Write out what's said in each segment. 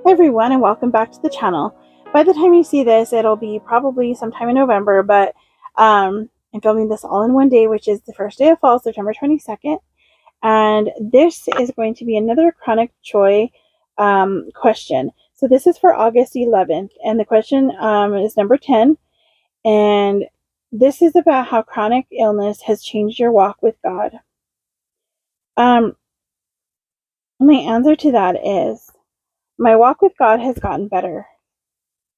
Hey everyone, and welcome back to the channel. By the time you see this, it'll be probably sometime in November, but I'm filming this all in one day, which is the first day of fall, September 22nd. And this is going to be another chronic joy question. So this is for August 11th, and the question is number 10. And this is about how chronic illness has changed your walk with God. My answer to that is my walk with God has gotten better.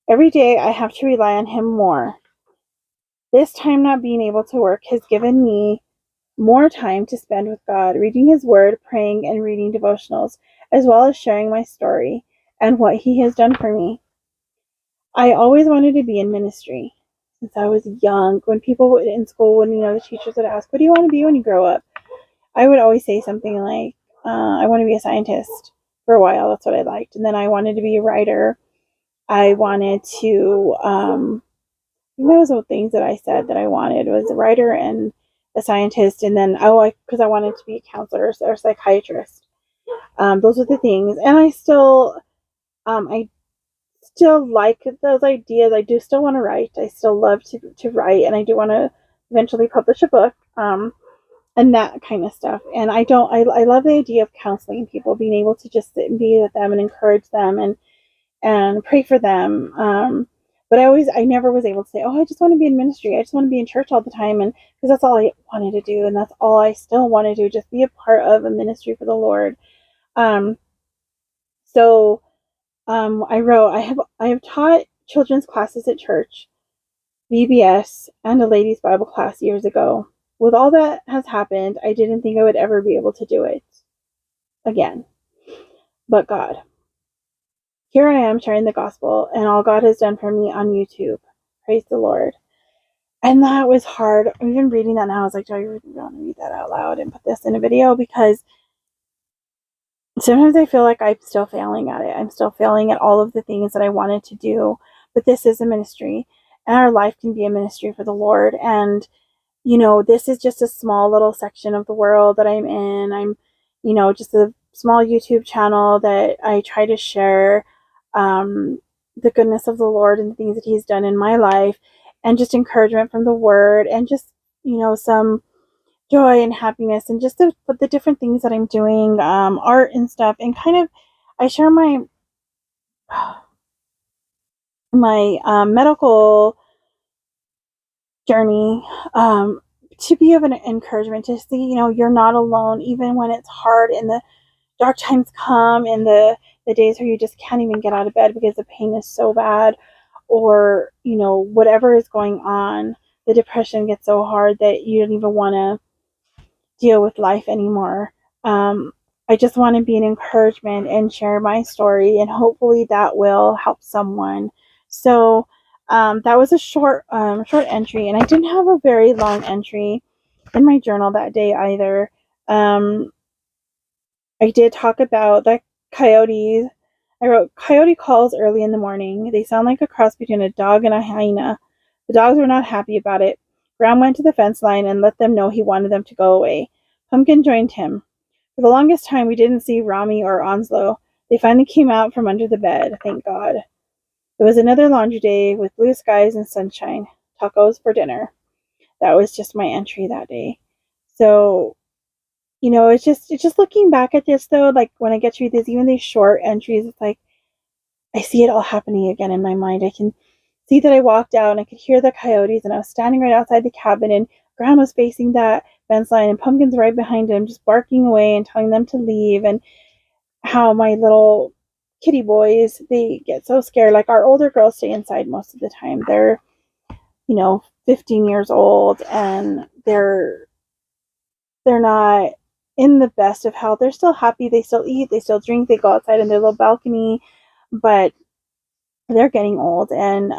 Every day I have to rely on Him more. This time not being able to work has given me more time to spend with God, reading His Word, praying, and reading devotionals, as well as sharing my story and what He has done for me. I always wanted to be in ministry since I was young. When people in school, the teachers would ask, what do you want to be when you grow up? I would always say something like, I want to be a scientist. For a while, that's what I liked. And then I wanted to be a writer. I wanted to, those were things that I said that I wanted was a writer and a scientist. And then, because I wanted to be a counselor or psychiatrist. Those are the things. And I still like those ideas. I do still want to write. I still love to write, and I do want to eventually publish a book. And that kind of stuff. And I love the idea of counseling people, being able to just sit and be with them and encourage them and pray for them. But I never was able to say, I just want to be in ministry. I just want to be in church all the time. And because that's all I wanted to do. And that's all I still want to do, just be a part of a ministry for the Lord. I wrote, I have taught children's classes at church, VBS, and a ladies' Bible class years ago. With all that has happened, I didn't think I would ever be able to do it again. But God. Here I am sharing the gospel and all God has done for me on YouTube. Praise the Lord. And that was hard. Even reading that now, I was like, do I really want to read that out loud and put this in a video? Because sometimes I feel like I'm still failing at it. I'm still failing at all of the things that I wanted to do. But this is a ministry, and our life can be a ministry for the Lord. And this is just a small little section of the world that I'm in. I'm, just a small YouTube channel that I try to share the goodness of the Lord and the things that He's done in my life, and just encouragement from the Word, and just, some joy and happiness, and just the different things that I'm doing, art and stuff, and kind of, I share my medical journey, to be of an encouragement, to see, you're not alone, even when it's hard and the dark times come, and the days where you just can't even get out of bed because the pain is so bad, or, whatever is going on, the depression gets so hard that you don't even want to deal with life anymore. I just want to be an encouragement and share my story, and hopefully that will help someone. So, that was a short entry, and I didn't have a very long entry in my journal that day either. I did talk about the coyotes. I wrote, coyote calls early in the morning. They sound like a cross between a dog and a hyena. The dogs were not happy about it. Graham went to the fence line and let them know he wanted them to go away. Pumpkin joined him. For the longest time, we didn't see Rami or Onslow. They finally came out from under the bed, thank God. It was another laundry day with blue skies and sunshine. Tacos for dinner. That was just my entry that day. So, it's just looking back at this, though, like when I get to read this, even these short entries, it's like I see it all happening again in my mind. I can see that I walked out and I could hear the coyotes, and I was standing right outside the cabin, and Grandma's facing that fence line, and Pumpkin's right behind him, just barking away and telling them to leave, and how my little kitty boys, they get so scared. Like, our older girls stay inside most of the time. They're 15 years old, and they're not in the best of health. They're still happy. They still eat. They still drink. They go outside in their little balcony, but they're getting old, and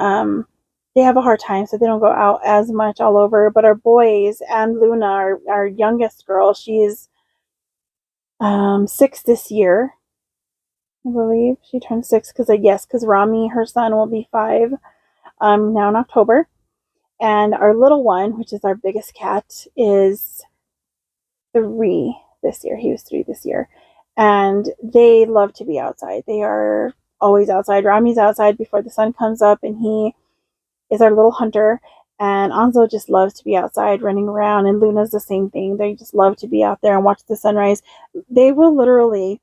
they have a hard time, so they don't go out as much all over. But our boys, and Luna, our youngest girl, she's 6 this year. I believe she turned 6 because Rami, her son, will be 5 now in October. And our little one, which is our biggest cat, is 3 this year. He was 3 this year. And they love to be outside. They are always outside. Rami's outside before the sun comes up, and he is our little hunter. And Anzo just loves to be outside running around, and Luna's the same thing. They just love to be out there and watch the sunrise. They will literally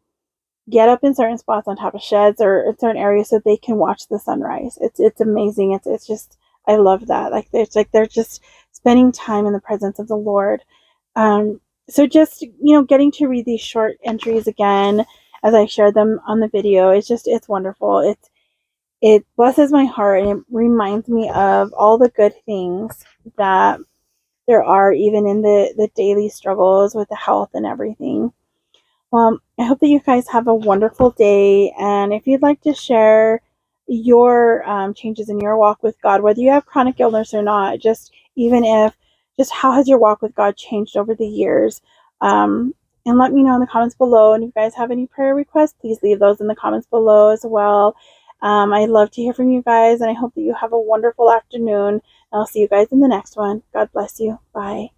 get up in certain spots on top of sheds or in certain areas so they can watch the sunrise. It's amazing. It's just, I love that. Like they're just spending time in the presence of the Lord. So just, getting to read these short entries again as I shared them on the video, it's wonderful. It blesses my heart, and it reminds me of all the good things that there are, even in the daily struggles with the health and everything. I hope that you guys have a wonderful day, and if you'd like to share your changes in your walk with God, whether you have chronic illness or not, just how has your walk with God changed over the years, and let me know in the comments below. And if you guys have any prayer requests, please leave those in the comments below as well. I'd love to hear from you guys, and I hope that you have a wonderful afternoon. I'll see you guys in the next one. God bless you. Bye.